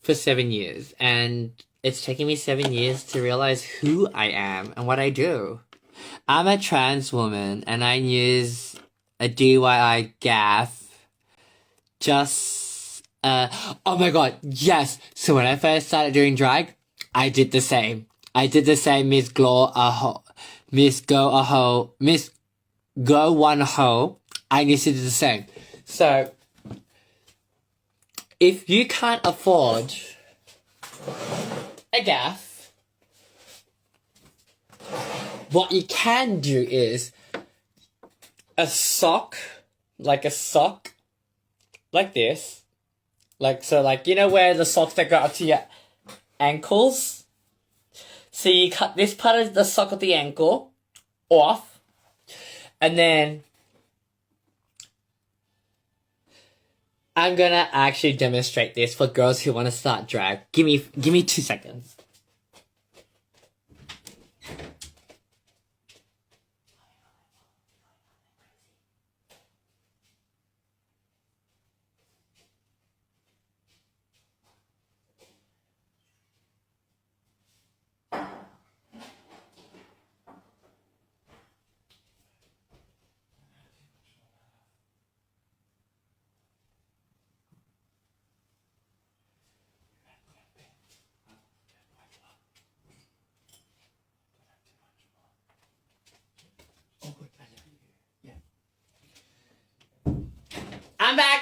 for 7 years, and it's taken me 7 years to realize who I am and what I do. I'm a trans woman, and I use a DIY gaff just, oh my god, yes! So when I first started doing drag, I did the same. Miss Go One Ho. I used to do the same. So, if you can't afford a gaff, what you can do is a sock, like this. You know where the socks that go up to your ankles? So you cut this part of the sock of the ankle off, and then I'm gonna actually demonstrate this for girls who want to start drag. Give me 2 seconds.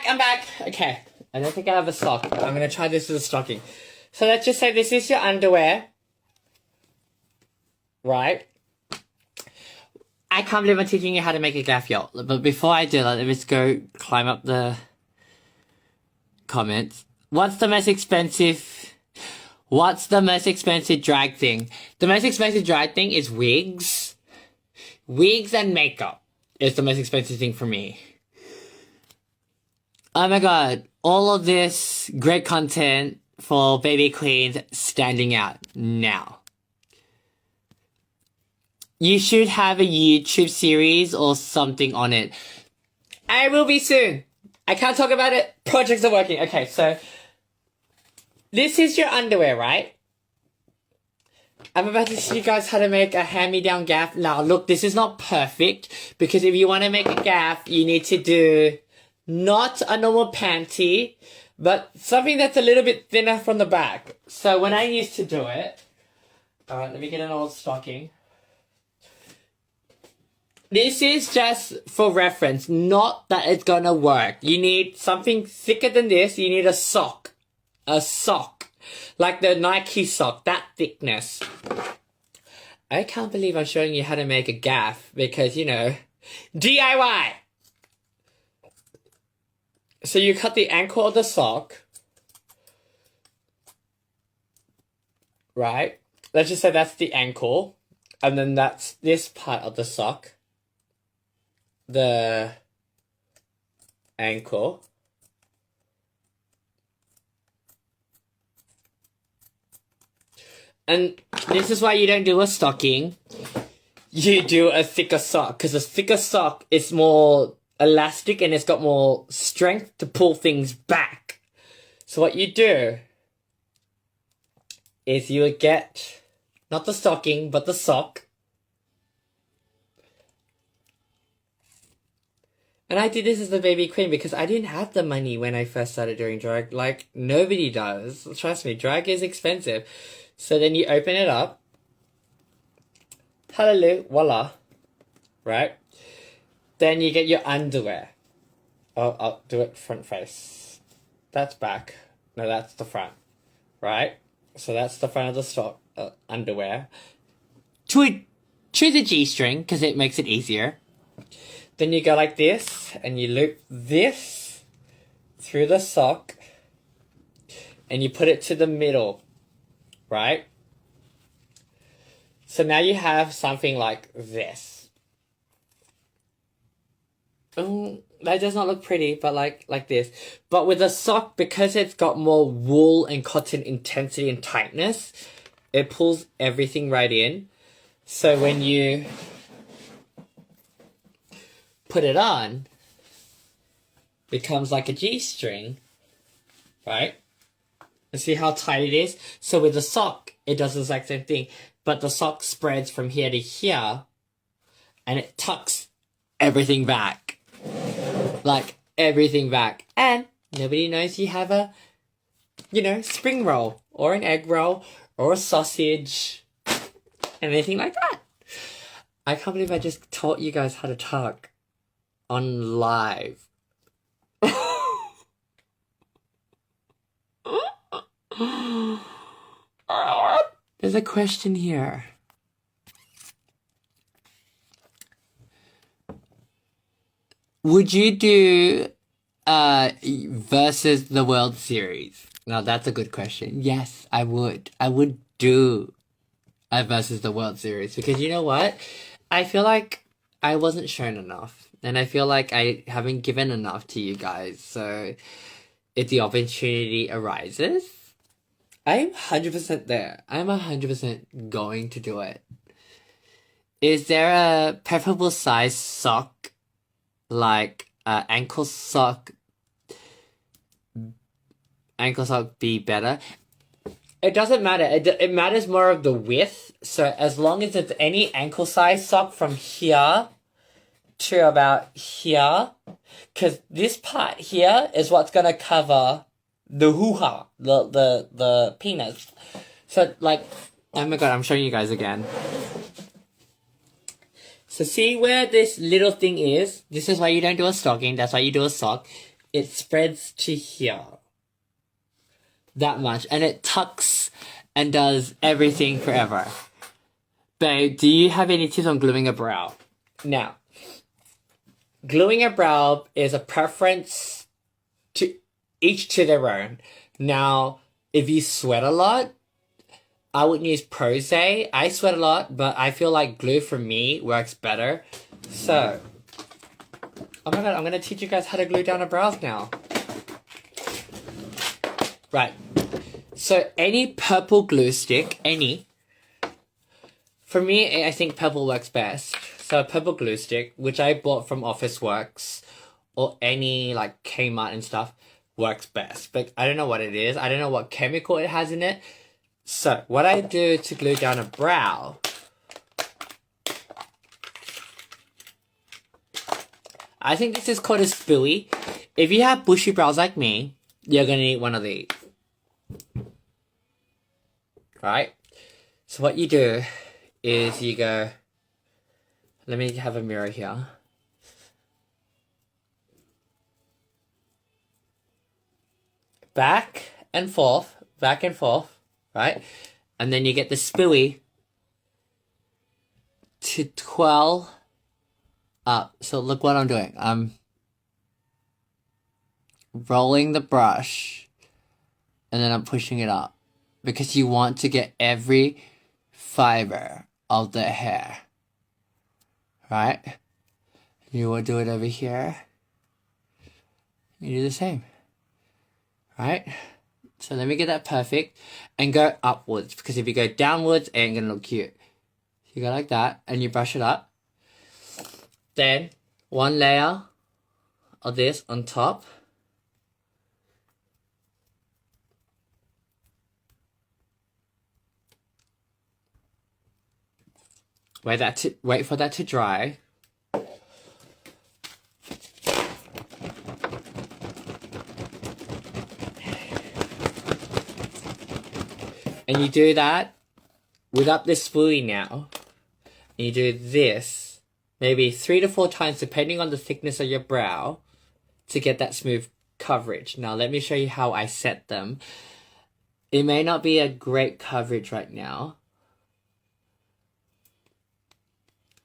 I'm back. Okay. I don't think I have a sock. I'm gonna try this as a stocking. So let's just say this is your underwear. Right? I can't believe I'm teaching you how to make a gaff, y'all. But before I do that, let me just go climb up the comments. What's the most expensive drag thing? The most expensive drag thing is wigs. Wigs and makeup is the most expensive thing for me. Oh my god, all of this great content for baby queens standing out now. You should have a YouTube series or something on it. I will be soon. I can't talk about it. Projects are working. Okay, so this is your underwear, right? I'm about to show you guys how to make a hand-me-down gaff. Now, look, this is not perfect because if you want to make a gaff, you need to do not a normal panty, but something that's a little bit thinner from the back. So when I used to do it, alright, let me get an old stocking. This is just for reference, not that it's gonna work. You need something thicker than this. You need a sock. A sock. Like the Nike sock, that thickness. I can't believe I'm showing you how to make a gaff because, you know, DIY! So you cut the ankle of the sock, right? Let's just say that's the ankle, and then that's this part of the sock, the ankle. And this is why you don't do a stocking, you do a thicker sock, because a thicker sock is more elastic and it's got more strength to pull things back. So what you do is you would get not the stocking but the sock, and I did this as a baby queen because I didn't have the money when I first started doing drag. Like, nobody does. Trust me, drag is expensive. So then you open it up, hallelujah, voila, right? Then you get your underwear. Oh, I'll do it front face. That's back. No, that's the front. Right? So that's the front of the stock underwear. Choose a G-string, because it makes it easier. Then you go like this, and you loop this through the sock, and you put it to the middle. Right? So now you have something like this. That does not look pretty, but like this. But with a sock, because it's got more wool and cotton intensity and tightness, it pulls everything right in. So when you put it on, it becomes like a G-string, right? See how tight it is? So with the sock, it does the exact same thing. But the sock spreads from here to here. And it tucks everything back. Like, everything back. And nobody knows you have a, you know, spring roll. Or an egg roll. Or a sausage. Anything like that. I can't believe I just taught you guys how to tuck. On live. There's a question here. Would you do versus the World Series? Now that's a good question. Yes, I would. I would do a versus the World Series because you know what? I feel like I wasn't shown enough, and I feel like I haven't given enough to you guys. So if the opportunity arises, I'm 100% there. I'm 100% going to do it. Is there a preferable size sock, like ankle sock be better? It doesn't matter. It matters more of the width. So as long as it's any ankle size sock from here to about here, because this part here is what's gonna cover the hoo-ha, the penis. So like, oh my god, I'm showing you guys again. So see where this little thing is? This is why you don't do a stocking. That's why you do a sock. It spreads to here. That much. And it tucks and does everything forever. Babe, do you have any tips on gluing a brow? Now, gluing a brow is a preference to each to their own. Now, if you sweat a lot, I wouldn't use Prose. I sweat a lot, but I feel like glue for me works better. So, oh my god, I'm gonna teach you guys how to glue down a brows now. Right. So, any purple glue stick, any. For me, I think purple works best. So, a purple glue stick, which I bought from Officeworks, or any, like, Kmart and stuff, works best. But I don't know what it is. I don't know what chemical it has in it. So, what I do to glue down a brow, I think this is called a spoolie. If you have bushy brows like me, you're going to need one of these. Right? So what you do is you go, let me have a mirror here. Back and forth, right? And then you get the spoolie to twirl up. So look what I'm doing. I'm rolling the brush and then I'm pushing it up because you want to get every fiber of the hair, right? You will do it over here. You do the same, right? So let me get that perfect and go upwards because if you go downwards, it ain't gonna look cute. You go like that and you brush it up. Then one layer of this on top. Wait for that to dry. And you do that without this spoolie now. And you do this maybe 3 to 4 times depending on the thickness of your brow to get that smooth coverage. Now let me show you how I set them. It may not be a great coverage right now,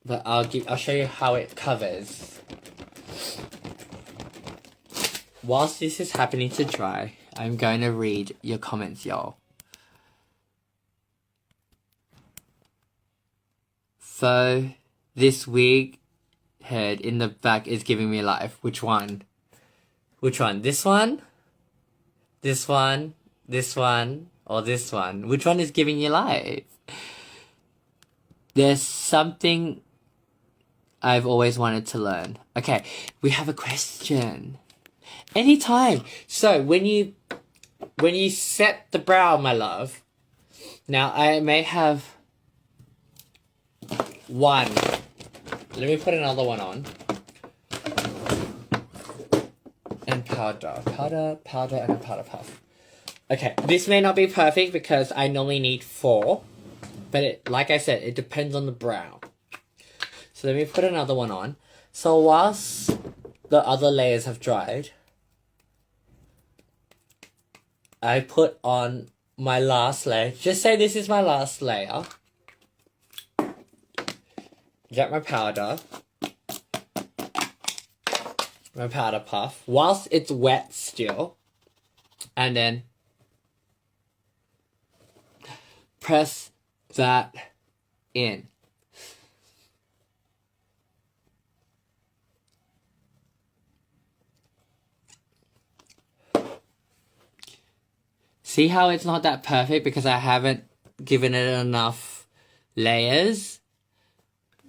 but I'll show you how it covers. Whilst this is happening to dry, I'm going to read your comments, y'all. So, this wig head in the back is giving me life. Which one? Which one? This one? This one? This one? Or this one? Which one is giving you life? There's something I've always wanted to learn. Okay, we have a question. Anytime. So, when you when you set the brow, my love, now I may have one. Let me put another one on. And powder, and a powder puff. Okay, this may not be perfect because I normally need 4. But like I said, it depends on the brow. So let me put another one on. So whilst the other layers have dried, I put on my last layer. Just say this is my last layer. Get my powder. My powder puff. Whilst it's wet still. And then press that in. See how it's not that perfect because I haven't given it enough layers?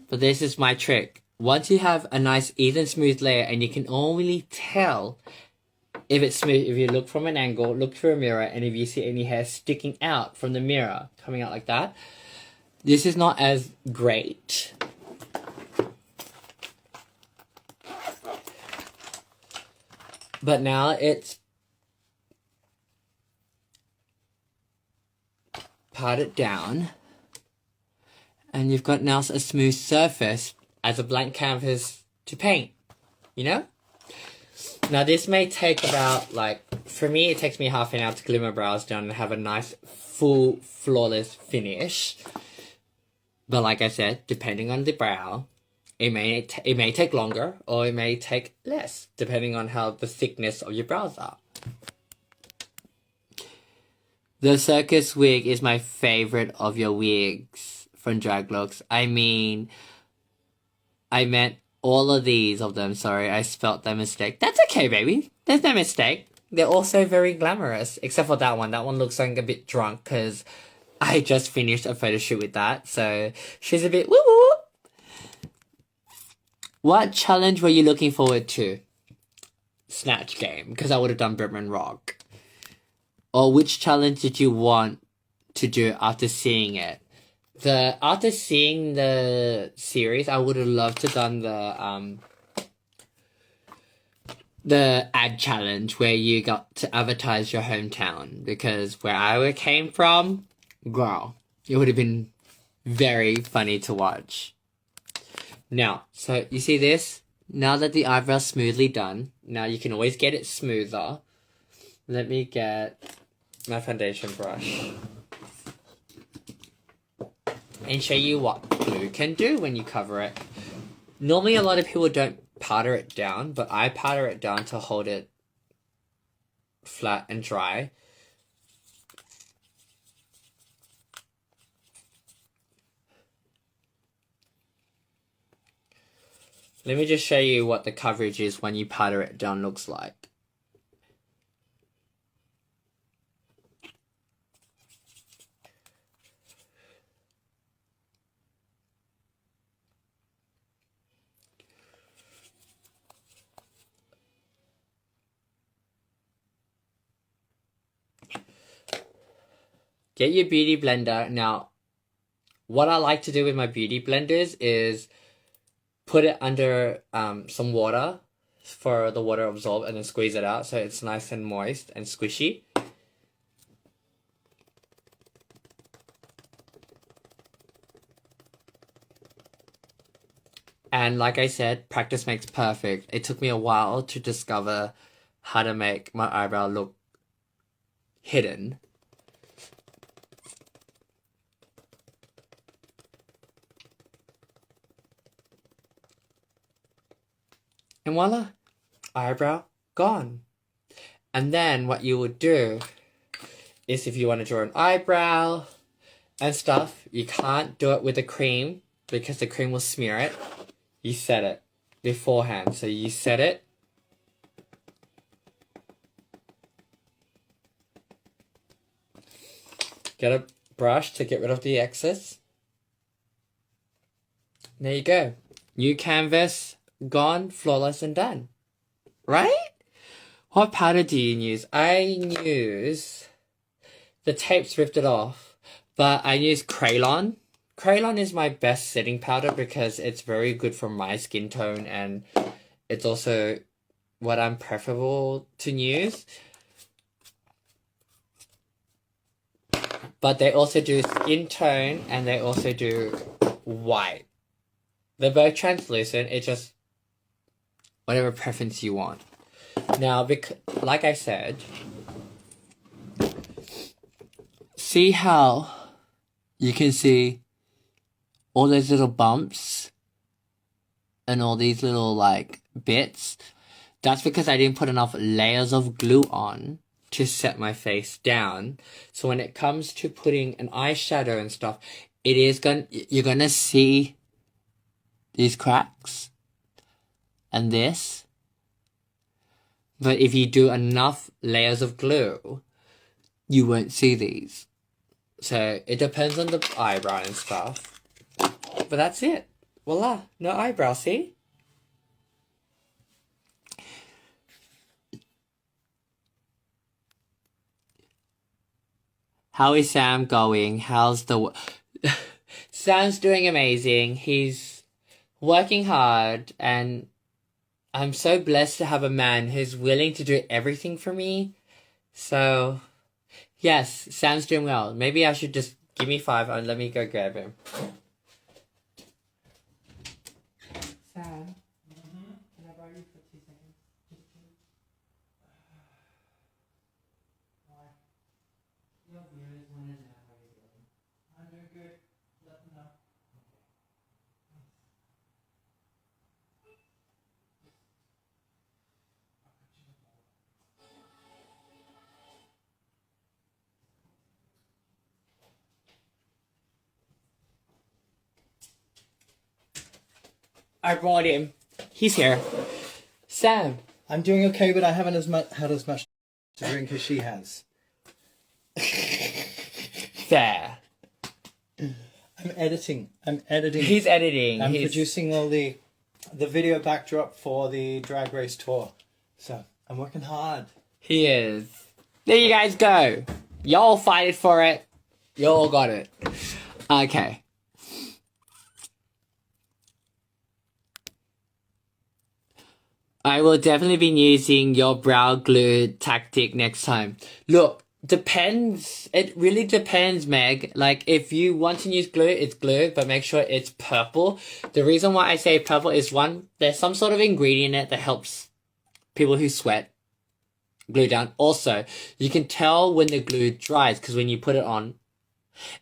But this is my trick. Once you have a nice even smooth layer and you can only tell if it's smooth, if you look from an angle, look through a mirror, and if you see any hair sticking out from the mirror, coming out like that, this is not as great. But now it's powdered down, and you've got now a smooth surface as a blank canvas to paint, you know? Now this may take about, like, for me it takes me half an hour to glue my brows down and have a nice full flawless finish. But like I said, depending on the brow, it may take longer or it may take less, depending on how the thickness of your brows are. The circus wig is my favorite of your wigs from Drag Looks. I mean, I meant all of these of them. Sorry, I spelt that mistake. That's okay, baby. There's no mistake. They're also very glamorous, except for that one. That one looks like a bit drunk because I just finished a photo shoot with that. So she's a bit woo-woo. What challenge were you looking forward to? Snatch Game, because I would have done Bretman Rock. Or which challenge did you want to do after seeing it? After seeing the series, I would have loved to done the ad challenge where you got to advertise your hometown, because where I came from, girl, it would have been very funny to watch. Now, so you see this? Now that the eyebrow's smoothly done, now you can always get it smoother. Let me get my foundation brush and show you what glue can do when you cover it. Normally a lot of people don't powder it down, but I powder it down to hold it flat and dry. Let me just show you what the coverage is when you powder it down looks like. Get your beauty blender. Now, what I like to do with my beauty blenders is put it under some water for the water to absorb and then squeeze it out so it's nice and moist and squishy. And like I said, practice makes perfect. It took me a while to discover how to make my eyebrow look hidden. And voila, eyebrow gone. And then what you would do is, if you want to draw an eyebrow and stuff, you can't do it with a cream because the cream will smear it. You set it beforehand. So you set it. Get a brush to get rid of the excess. There you go. New canvas. Gone, flawless, and done. Right? What powder do you use? I use... The tape's ripped it off. But I use Crayon. Crayon is my best setting powder because it's very good for my skin tone and it's also what I'm preferable to use. But they also do skin tone and they also do white. They're both translucent. It's just whatever preference you want. Now, like I said, see how you can see all those little bumps and all these little like bits? That's because I didn't put enough layers of glue on to set my face down. So when it comes to putting an eyeshadow and stuff, you're gonna see these cracks and this. But if you do enough layers of glue, you won't see these. So it depends on the eyebrow and stuff. But that's it. Voila, no eyebrow, see? How is Sam going? How's the... Sam's doing amazing. He's working hard and I'm so blessed to have a man who's willing to do everything for me. So, yes, Sam's doing well. Maybe I should just give me 5 and let me go grab him. Sam, can I borrow you for 2 seconds? Just 2. Why? Your viewers want to know how you're doing. I'm doing good. Let them know. I brought him. He's here. Sam. I'm doing okay, but I haven't had as much to drink as she has. There. I'm editing. He's editing. I'm producing all the video backdrop for the drag race tour. So I'm working hard. He is. There you guys go. Y'all fighted for it. Y'all got it. Okay. I will definitely be using your brow glue tactic next time. Look, depends. It really depends, Meg. Like, if you want to use glue, it's glue, but make sure it's purple. The reason why I say purple is, one, there's some sort of ingredient in it that helps people who sweat glue down. Also, you can tell when the glue dries, because when you put it on,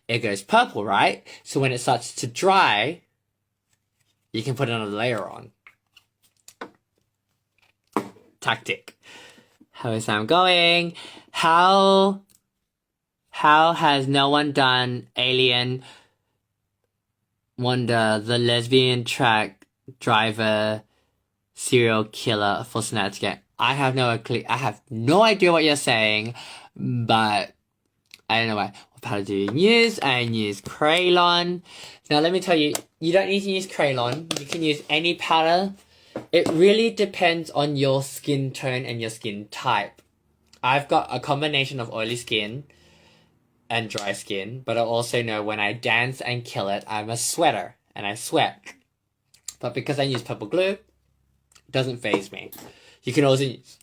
it goes purple, right? So when it starts to dry, you can put another layer on. Tactic. How is Sam going? How has no one done Alien Wonder, the lesbian truck driver serial killer for Snatch Game? I have no idea what you're saying, but I don't know why. What powder do you use? I use Crayon. Now let me tell you, you don't need to use Crayon. You can use any powder. It really depends on your skin tone and your skin type. I've got a combination of oily skin and dry skin, but I also know when I dance and kill it, I'm a sweater and I sweat. But because I use purple glue, it doesn't faze me. You can also use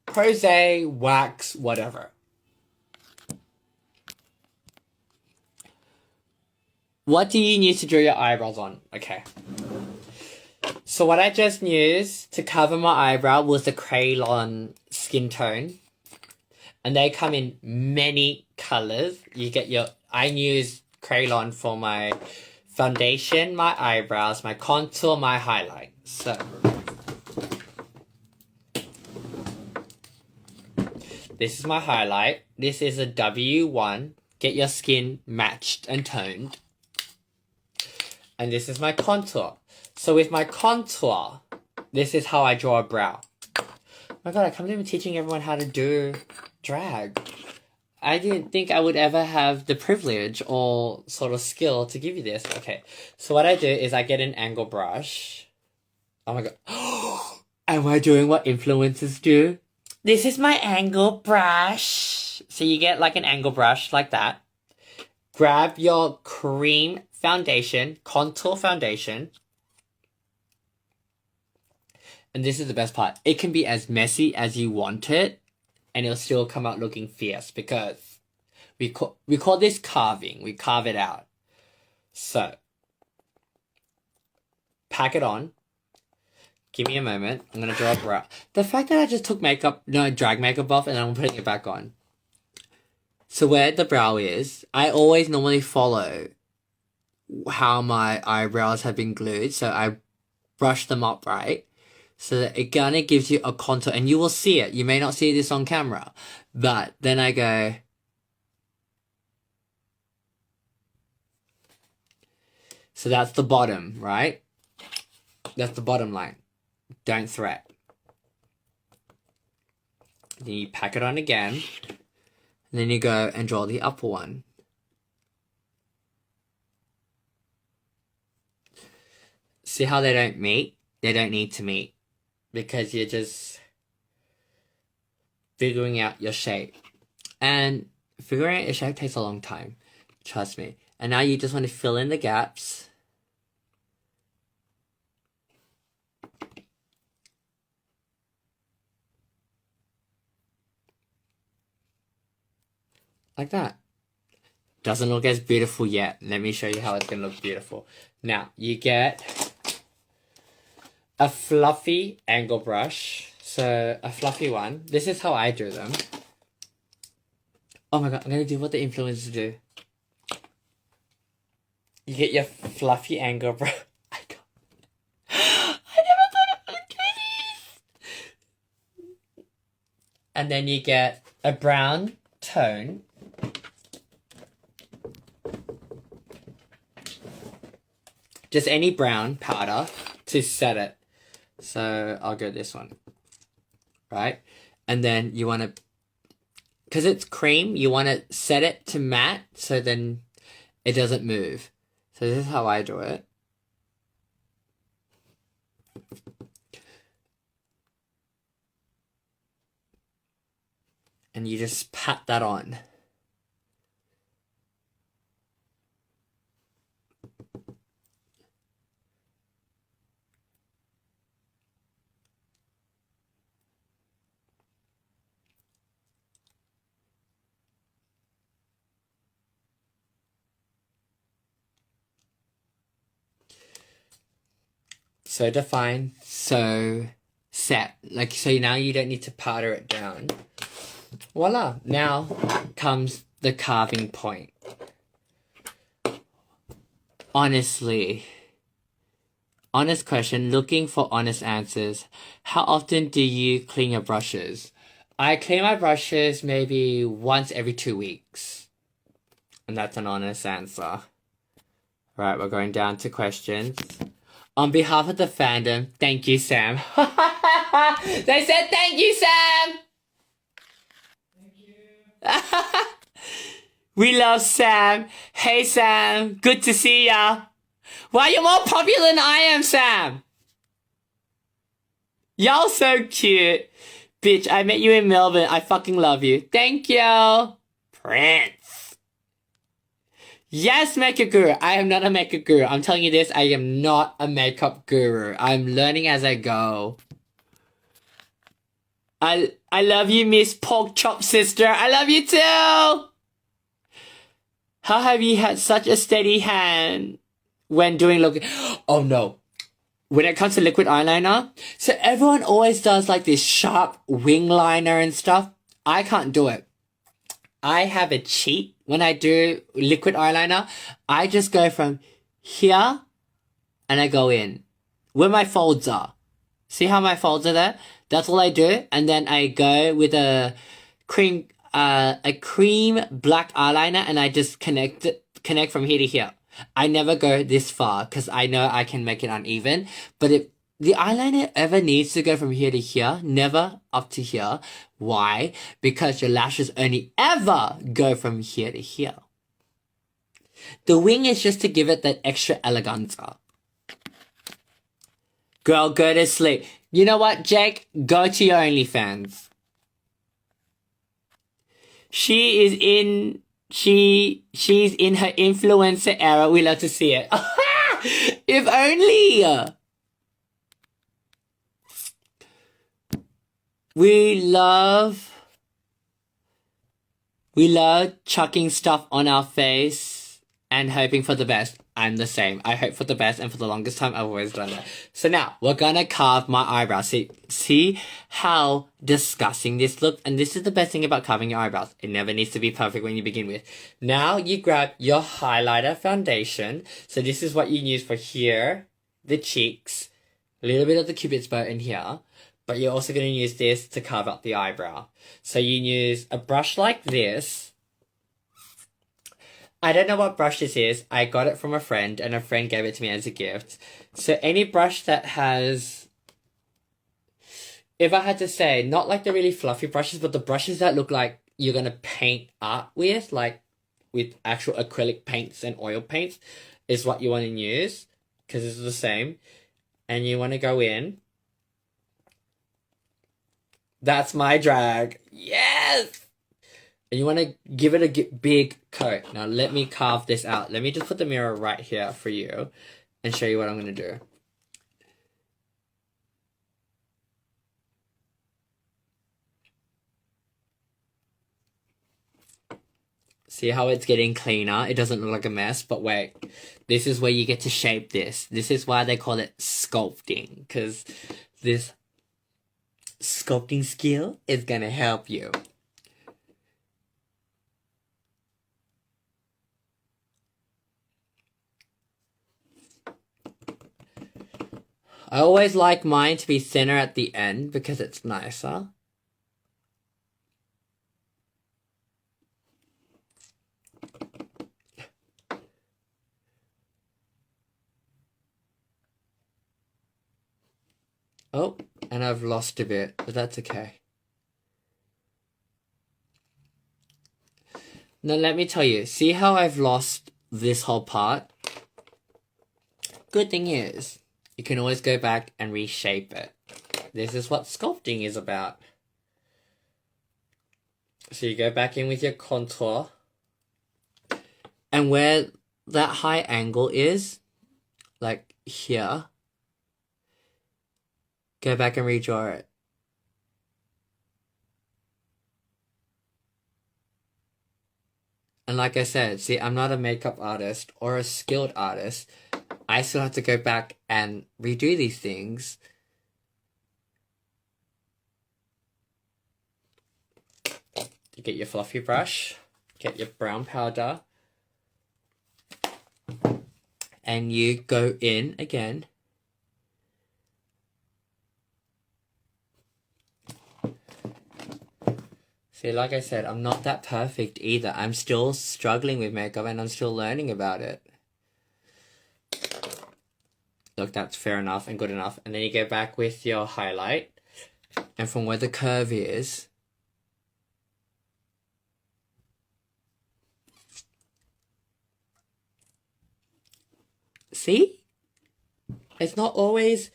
Prose, wax, whatever. What do you use to draw your eyebrows on? Okay. So what I just used to cover my eyebrow was the Crayon skin tone. And they come in many colors. I use Crayon for my foundation, my eyebrows, my contour, my highlight. So this is my highlight. This is a W1. Get your skin matched and toned. And this is my contour. So with my contour, this is how I draw a brow. Oh my god, I can't believe I'm teaching everyone how to do drag. I didn't think I would ever have the privilege or sort of skill to give you this. Okay, so what I do is I get an angle brush. Oh my god. Am I doing what influencers do? this is my angle brush. So you get like an angle brush like that. Grab your cream foundation, contour foundation. And this is the best part. It can be as messy as you want it, and it'll still come out looking fierce because we call this carving. We carve it out. So, pack it on. Give me a moment. I'm going to draw a brow. The fact that I just took drag makeup off and I'm putting it back on. So where the brow is, I always normally follow how my eyebrows have been glued. So I brush them up, right? So that it kind of gives you a contour, and you will see it. You may not see this on camera, but then I go. So that's the bottom, right? That's the bottom line. Don't threat. Then you pack it on again. And then you go and draw the upper one. See how they don't meet? They don't need to meet. Because you're just figuring out your shape. And figuring out your shape takes a long time. Trust me. And now you just want to fill in the gaps. Like that. Doesn't look as beautiful yet. Let me show you how it's going to look beautiful. Now, you get a fluffy angle brush. So, a fluffy one. This is how I do them. Oh my god, I'm going to do what the influencers do. You get your fluffy angle brush. I never thought of this. And then you get a brown tone. Just any brown powder to set it. So I'll go this one. Right? And then you want to, because it's cream, you want to set it to matte so then it doesn't move. So this is how I do it. And you just pat that on. So defined, so set. Like, so now you don't need to powder it down. Voila. Now comes the carving point. Honestly. Honest question, looking for honest answers. How often do you clean your brushes? I clean my brushes maybe once every 2 weeks. And that's an honest answer. Right, we're going down to questions. On behalf of the fandom, thank you, Sam. They said thank you, Sam! Thank you. We love Sam. Hey, Sam. Good to see ya. Wow, you're more popular than I am, Sam. Y'all so cute. Bitch, I met you in Melbourne. I fucking love you. Thank you. Prince. Yes, makeup guru. I am not a makeup guru. I'm telling you this, I am not a makeup guru. I'm learning as I go. I love you, Miss Pork Chop Sister. I love you too. How have you had such a steady hand when doing look? Oh no. When it comes to liquid eyeliner, so everyone always does like this sharp wing liner and stuff. I can't do it. I have a cheat when I do liquid eyeliner. I just go from here and I go in where my folds are. See how my folds are there? That's all I do. And then I go with a cream black eyeliner and I just connect from here to here. I never go this far because I know I can make it uneven. But if the eyeliner ever needs to go from here to here, never up to here. Why? Because your lashes only ever go from here to here. The wing is just to give it that extra eleganza. Girl, go to sleep. You know what, Jake? Go to your OnlyFans. She's in her influencer era. We love to see it. If only. We love chucking stuff on our face and hoping for the best. I'm the same. I hope for the best, and for the longest time I've always done that. So now we're gonna carve my eyebrows. See how disgusting this looks? And this is the best thing about carving your eyebrows. It never needs to be perfect when you begin with. Now you grab your highlighter foundation. So this is what you use for here, the cheeks, a little bit of the cupid's bow in here. But you're also going to use this to carve out the eyebrow. So you use a brush like this. I don't know what brush this is. I got it from a friend, and a friend gave it to me as a gift. So any brush that has... If I had to say, not like the really fluffy brushes, but the brushes that look like you're going to paint art with, like with actual acrylic paints and oil paints, is what you want to use. Because it's the same. And you want to go in. That's my drag. Yes! And you want to give it a big coat. Now let me carve this out. Let me just put the mirror right here for you and show you what I'm going to do. See how it's getting cleaner? It doesn't look like a mess, but wait. This is where you get to shape this. This is why they call it sculpting, because this sculpting skill is gonna help you. I always like mine to be thinner at the end because it's nicer. Oh, and I've lost a bit, but that's okay. Now let me tell you, see how I've lost this whole part? Good thing is, you can always go back and reshape it. This is what sculpting is about. So you go back in with your contour, and where that high angle is, like here, go back and redraw it. And like I said, see, I'm not a makeup artist or a skilled artist. I still have to go back and redo these things. You get your fluffy brush, get your brown powder, and you go in again. See, like I said, I'm not that perfect either. I'm still struggling with makeup and I'm still learning about it. Look, that's fair enough and good enough. And then you go back with your highlight. And from where the curve is, see? It's not always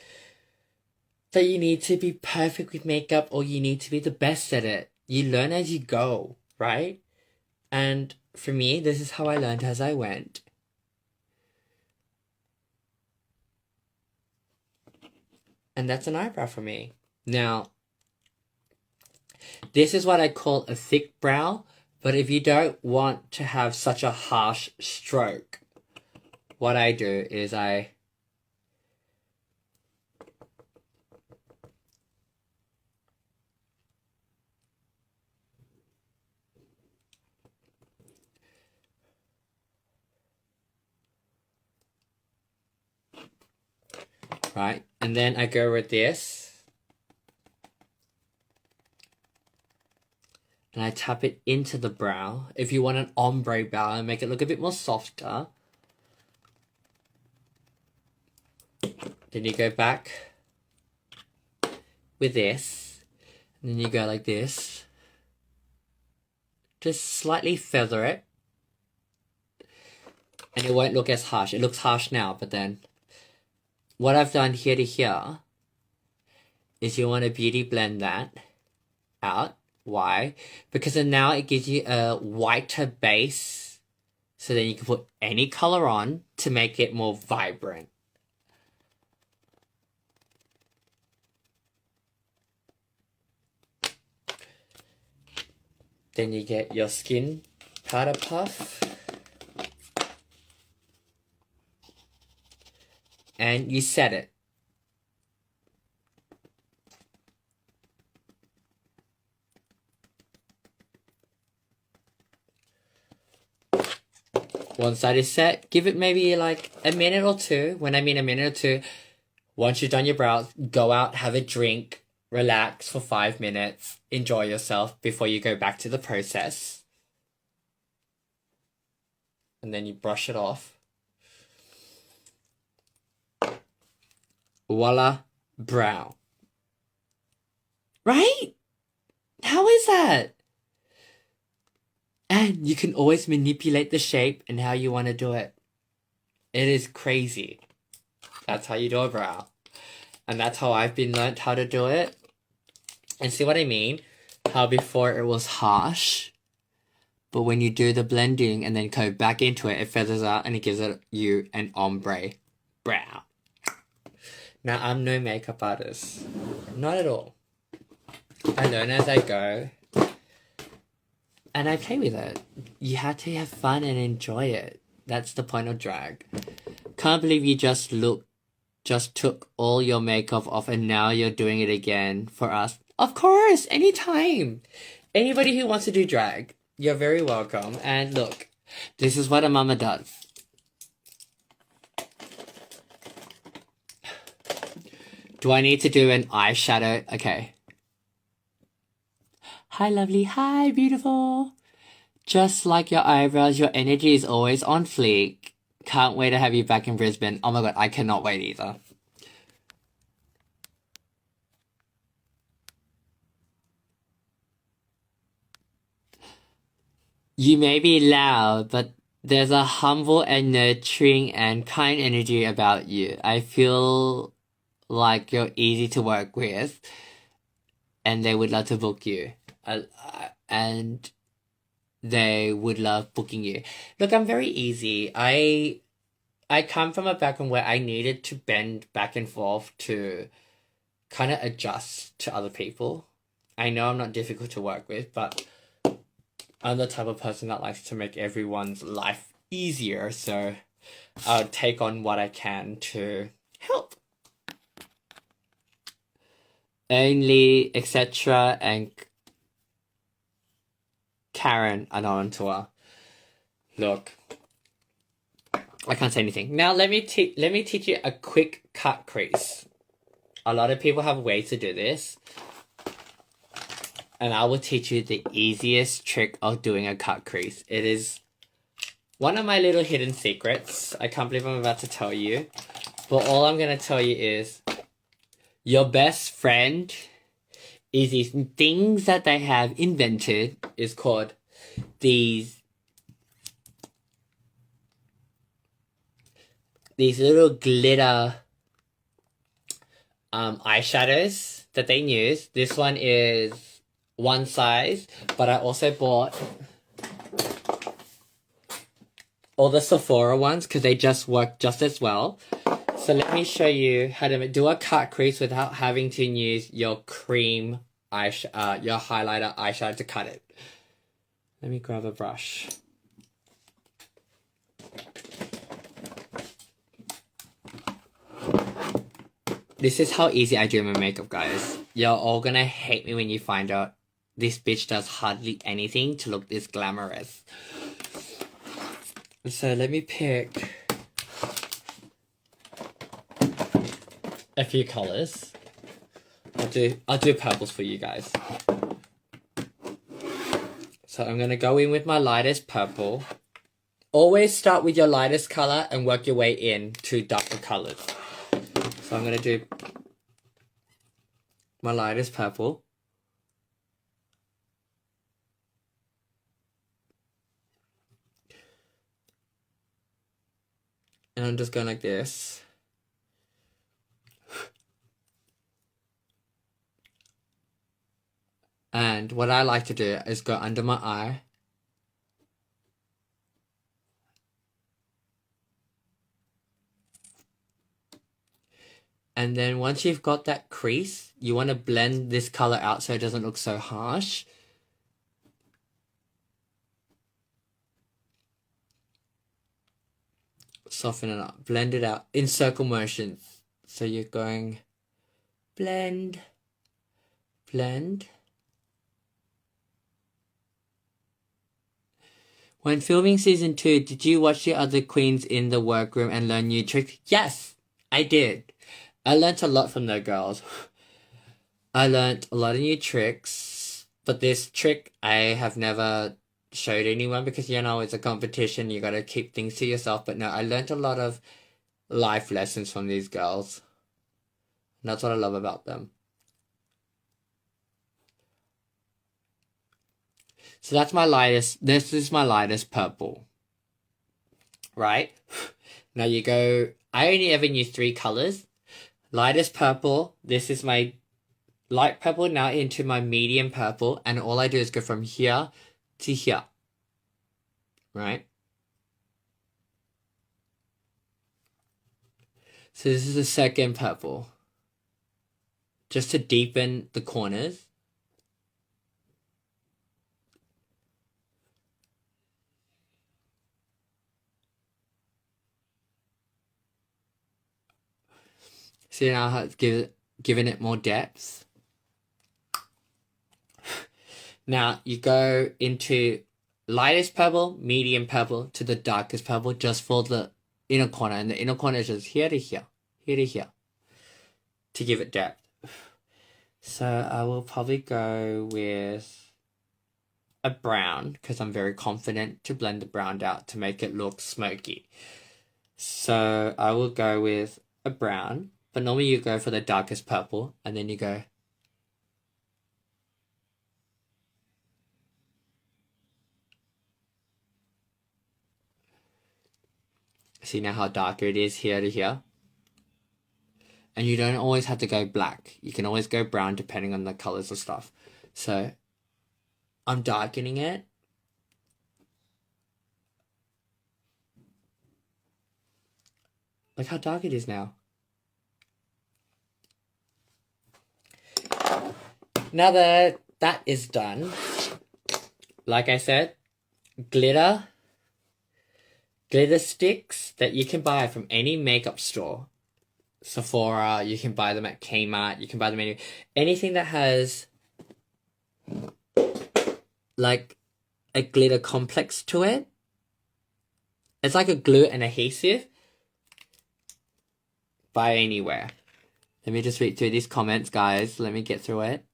that you need to be perfect with makeup or you need to be the best at it. You learn as you go, right? And for me, this is how I learned as I went. And that's an eyebrow for me. Now, this is what I call a thick brow. But if you don't want to have such a harsh stroke, what I do is right? And then I go with this. And I tap it into the brow. If you want an ombre brow and make it look a bit more softer. Then you go back with this. And then you go like this. Just slightly feather it. And it won't look as harsh. It looks harsh now, but then what I've done here to here is you want to beauty blend that out Why? Because then now it gives you a whiter base, so then you can put any color on to make it more vibrant. Then you get your skin powder puff. And you set it. Once that is set, give it maybe like a minute or two. When I mean a minute or two, once you've done your brows, go out, have a drink, relax for 5 minutes, enjoy yourself before you go back to the process. And then you brush it off. Voila, brow. Right? How is that? And you can always manipulate the shape and how you want to do it. It is crazy. That's how you do a brow. And that's how I've been learnt how to do it. And see what I mean? How before it was harsh. But when you do the blending and then go back into it, it feathers out and it gives you an ombre brow. Now, I'm no makeup artist. Not at all. I learn as I go. And I play with it. You have to have fun and enjoy it. That's the point of drag. Can't believe you just took all your makeup off and now you're doing it again for us. Of course, anytime. Anybody who wants to do drag, you're very welcome. And look, this is what a mama does. Do I need to do an eyeshadow? Okay. Hi, lovely. Hi, beautiful. Just like your eyebrows, your energy is always on fleek. Can't wait to have you back in Brisbane. Oh my god, I cannot wait either. You may be loud, but there's a humble and nurturing and kind energy about you. I feel like you're easy to work with, and they would love to book you. And they would love booking you. Look, I'm very easy. I come from a background where I needed to bend back and forth to kind of adjust to other people. I know I'm not difficult to work with, but I'm the type of person that likes to make everyone's life easier, so I'll take on what I can to help. Only, etc. and Karen are not on tour. Look, I can't say anything. Now let me teach you a quick cut crease. A lot of people have ways to do this, and I will teach you the easiest trick of doing a cut crease. It is one of my little hidden secrets. I can't believe I'm about to tell you, but all I'm gonna tell you is your best friend is these things that they have invented is called these little glitter eyeshadows that they use. This one is one size, but I also bought all the Sephora ones because they just work just as well. So let me show you how to do a cut crease without having to use your cream your highlighter eyeshadow to cut it. Let me grab a brush. This is how easy I do my makeup, guys. You're all gonna hate me when you find out this bitch does hardly anything to look this glamorous. So let me pick a few colors. I'll do purples for you guys. So I'm gonna go in with my lightest purple. Always start with your lightest color and work your way in to darker colors. So I'm gonna do my lightest purple. And I'm just going like this. And And what I like to do is go under my eye. And then once you've got that crease, you want to blend this color out so it doesn't look so harsh. Soften it up, blend it out in circle motions. So you're going blend, blend. When filming season 2, did you watch the other queens in the workroom and learn new tricks? Yes, I did. I learnt a lot from the girls. I learnt a lot of new tricks, but this trick I have never showed anyone because, you know, it's a competition. You gotta keep things to yourself. But no, I learnt a lot of life lessons from these girls. And that's what I love about them. So that's my lightest, this is my lightest purple. Right? Now you go, I only ever use 3 colors. Lightest purple, this is my light purple, now into my medium purple, and all I do is go from here to here. Right? So this is the second purple. Just to deepen the corners. See now how it's giving it more depth. Now you go into lightest purple, medium purple to the darkest purple just for the inner corner. And the inner corner is just here to here, here to here to give it depth. So I will probably go with a brown because I'm very confident to blend the brown out to make it look smoky. So I will go with a brown. But normally you go for the darkest purple, and then you go. See now how darker it is here to here? And you don't always have to go black. You can always go brown depending on the colors of stuff. So I'm darkening it. Look how dark it is now. Now that that is done, like I said, glitter sticks that you can buy from any makeup store. Sephora, you can buy them at Kmart, you can buy them anything that has like a glitter complex to it. It's like a glue and adhesive. Buy anywhere. Let me just read through these comments, guys. Let me get through it.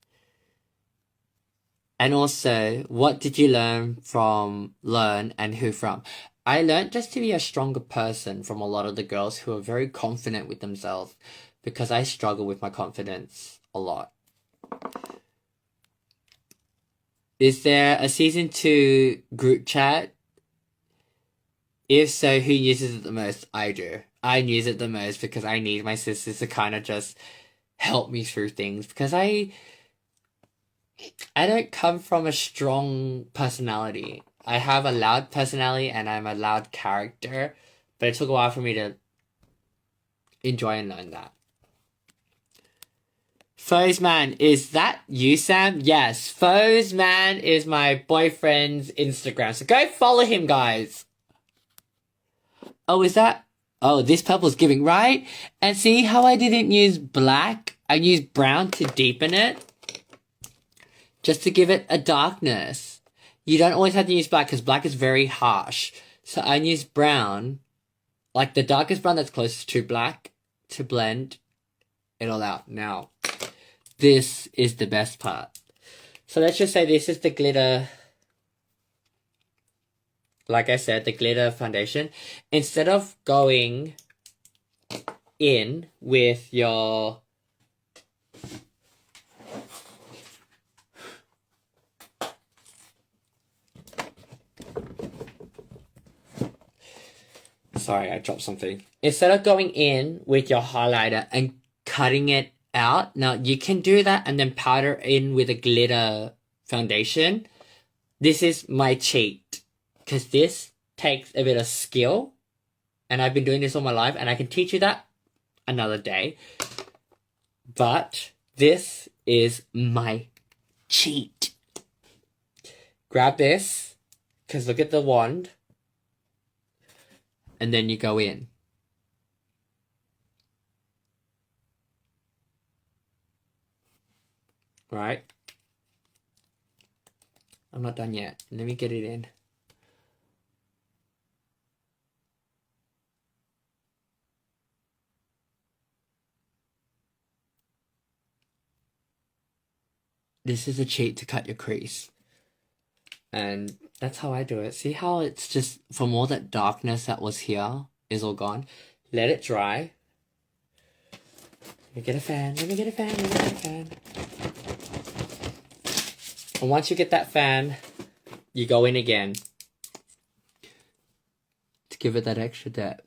And also, what did you learn and who from? I learned just to be a stronger person from a lot of the girls who are very confident with themselves because I struggle with my confidence a lot. Is there a season 2 group chat? If so, who uses it the most? I do. I use it the most because I need my sisters to kind of just help me through things because I don't come from a strong personality. I have a loud personality and I'm a loud character, but it took a while for me to enjoy and learn that. Faux Man, is that you, Sam? Yes, Faux Man is my boyfriend's Instagram, so go follow him, guys. Oh, is that? Oh, this purple's giving, right? And see how I didn't use black? I used brown to deepen it. Just to give it a darkness. You don't always have to use black because black is very harsh. So I use brown, like the darkest brown that's closest to black, to blend it all out. Now, this is the best part. So let's just say this is the glitter, like I said, the glitter foundation. Instead of going in with your sorry, I dropped something. Instead of going in with your highlighter and cutting it out, now you can do that and then powder in with a glitter foundation, this is my cheat. Because this takes a bit of skill. And I've been doing this all my life. And I can teach you that another day. But this is my cheat. Grab this. Because look at the wand. And then you go in. Right? I'm not done yet. Let me get it in. This is a cheat to cut your crease. And that's how I do it. See how it's just, from all that darkness that was here, is all gone. Let it dry. Let me get a fan. Let me get a fan. Let me get a fan. And once you get that fan, you go in again to give it that extra depth.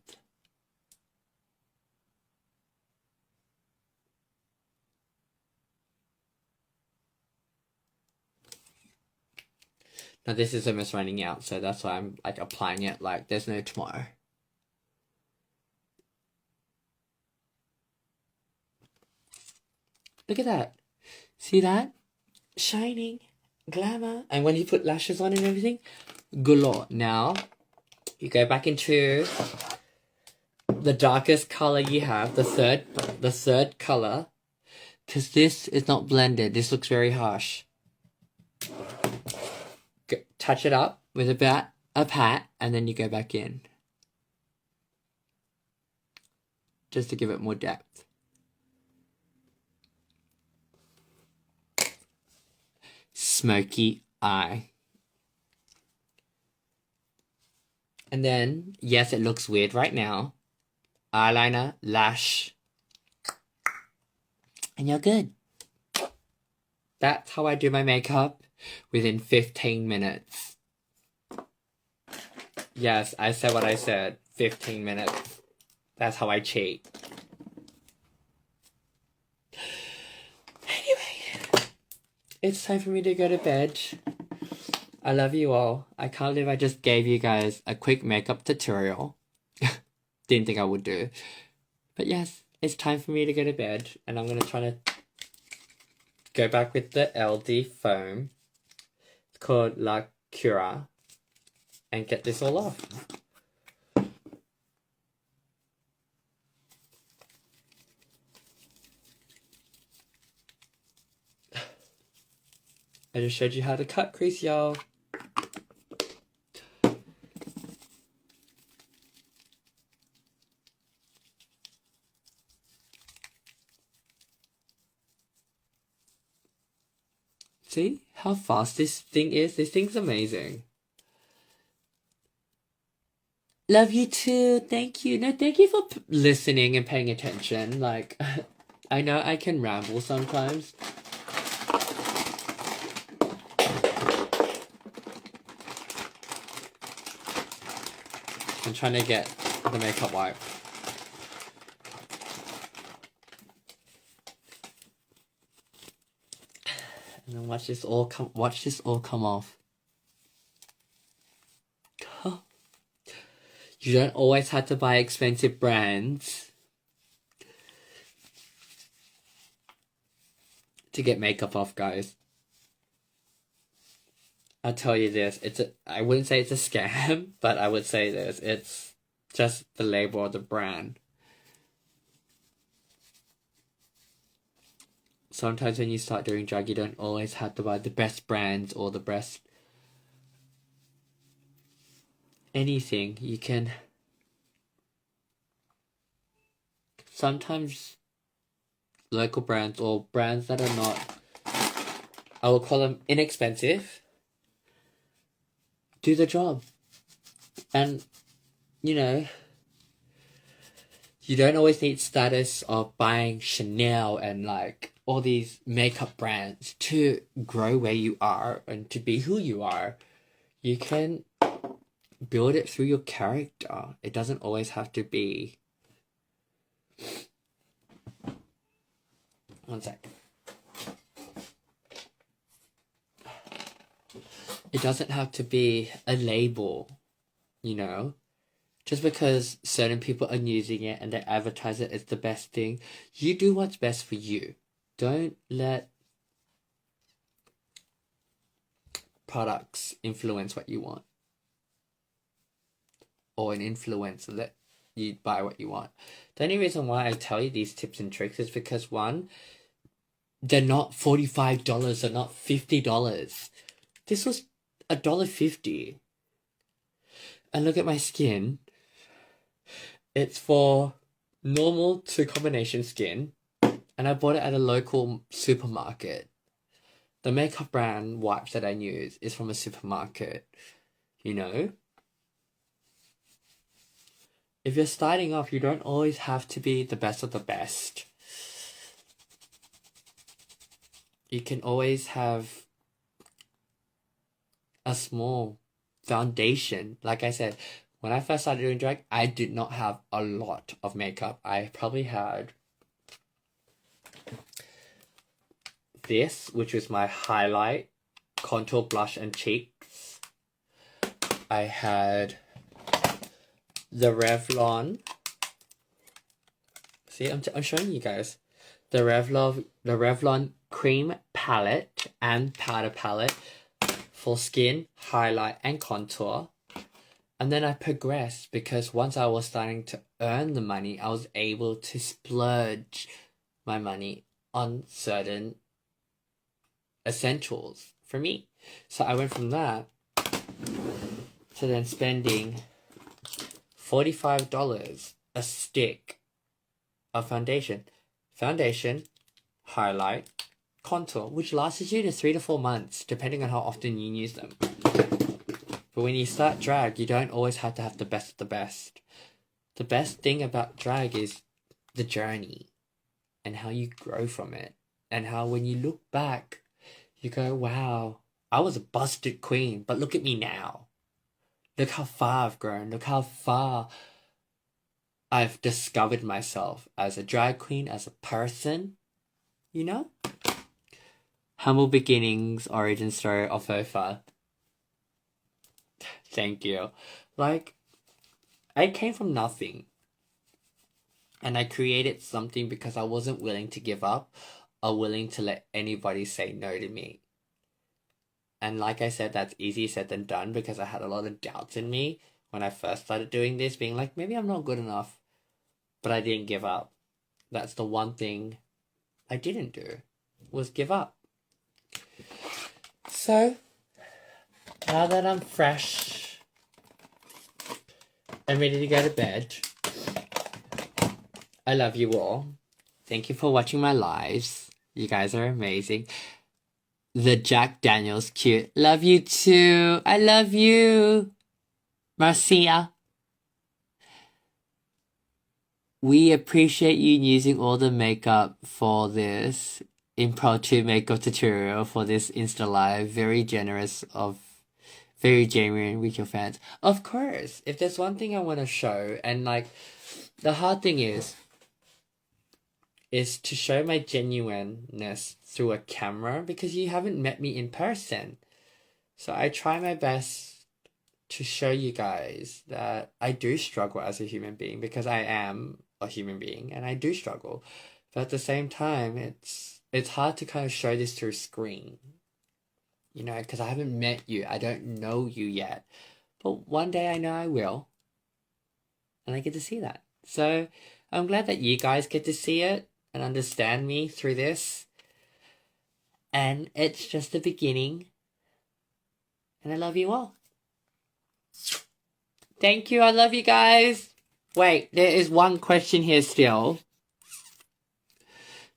Now this is almost running out, so that's why I'm like applying it like there's no tomorrow. Look at that. See that? Shining. Glamour. And when you put lashes on and everything, galore. Now, you go back into the darkest color you have, the third color, because this is not blended. This looks very harsh. Touch it up with a pat, and then you go back in. Just to give it more depth. Smoky eye. And then, yes, it looks weird right now. Eyeliner, lash. And you're good. That's how I do my makeup within 15 minutes. Yes, I said what I said. 15 minutes. That's how I cheat. Anyway, it's time for me to go to bed. I love you all. I can't believe I just gave you guys a quick makeup tutorial. Didn't think I would do. But yes, it's time for me to go to bed. And I'm going to try to go back with the LD foam. It's called La Cura. And get this all off. I just showed you how to cut crease, y'all. See how fast this thing is? This thing's amazing. Love you too. Thank you. No, thank you for listening and paying attention. Like, I know I can ramble sometimes. I'm trying to get the makeup wipe. And then watch this all come off. You don't always have to buy expensive brands to get makeup off, guys. I'll tell you this, I wouldn't say it's a scam, but I would say this, it's just the label of the brand. Sometimes when you start doing drag, you don't always have to buy the best brands or the best anything. You can sometimes local brands or brands that are not, I will call them inexpensive, do the job. And you know, you don't always need status of buying Chanel and like all these makeup brands to grow where you are and to be who you are. You can build it through your character. It doesn't always have to be. One sec. It doesn't have to be a label, you know? Just because certain people are using it and they advertise it as the best thing, you do what's best for you. Don't let products influence what you want. Or an influencer let you buy what you want. The only reason why I tell you these tips and tricks is because, one, they're not $45, they're not $50. This was $1.50. And look at my skin. It's for normal to combination skin, and I bought it at a local supermarket. The makeup brand wipes that I use is from a supermarket, you know? If you're starting off, you don't always have to be the best of the best. You can always have a small foundation. Like I said, when I first started doing drag, I did not have a lot of makeup. I probably had this, which was my highlight, contour, blush, and cheeks. I had the Revlon. See, I'm showing you guys. The Revlon cream palette and powder palette for skin, highlight, and contour. And then I progressed because once I was starting to earn the money, I was able to splurge my money on certain essentials for me. So I went from that to then spending $45 a stick of foundation. Foundation, highlight, contour, which lasts you to 3 to 4 months, depending on how often you use them. But when you start drag, you don't always have to have the best of the best. The best thing about drag is the journey and how you grow from it. And how when you look back, you go, wow, I was a busted queen, but look at me now. Look how far I've grown. Look how far I've discovered myself as a drag queen, as a person, you know? Humble beginnings, origin story of Ofa. Thank you. Like, I came from nothing. And I created something because I wasn't willing to give up or willing to let anybody say no to me. And like I said, that's easier said than done because I had a lot of doubts in me when I first started doing this, being like, maybe I'm not good enough. But I didn't give up. That's the one thing I didn't do, was give up. So, now that I'm fresh and ready to go to bed, I love you all. Thank you for watching my lives. You guys are amazing. The Jack Daniels cute. Love you too. I love you. Marcia. We appreciate you using all the makeup for this Improv 2 makeup tutorial for this Insta Live. Very generous very genuine with your fans. Of course, if there's one thing I want to show, and like, the hard thing is to show my genuineness through a camera because you haven't met me in person. So I try my best to show you guys that I do struggle as a human being because I am a human being and I do struggle. But at the same time, it's hard to kind of show this through screen, you know, because I haven't met you. I don't know you yet. But one day I know I will. And I get to see that. So I'm glad that you guys get to see it and understand me through this. And it's just the beginning. And I love you all. Thank you. I love you guys. Wait, there is one question here still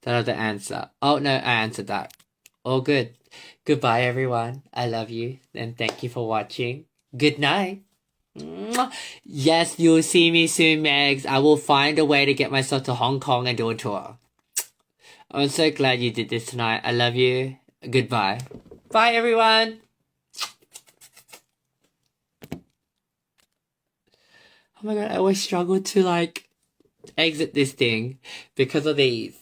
that I have to answer. Oh, no, I answered that. All good. Goodbye, everyone. I love you. And thank you for watching. Good night. Mwah. Yes, you'll see me soon, Megs. I will find a way to get myself to Hong Kong and do a tour. I'm so glad you did this tonight. I love you. Goodbye. Bye, everyone. Oh my god, I always struggle to like exit this thing because of these.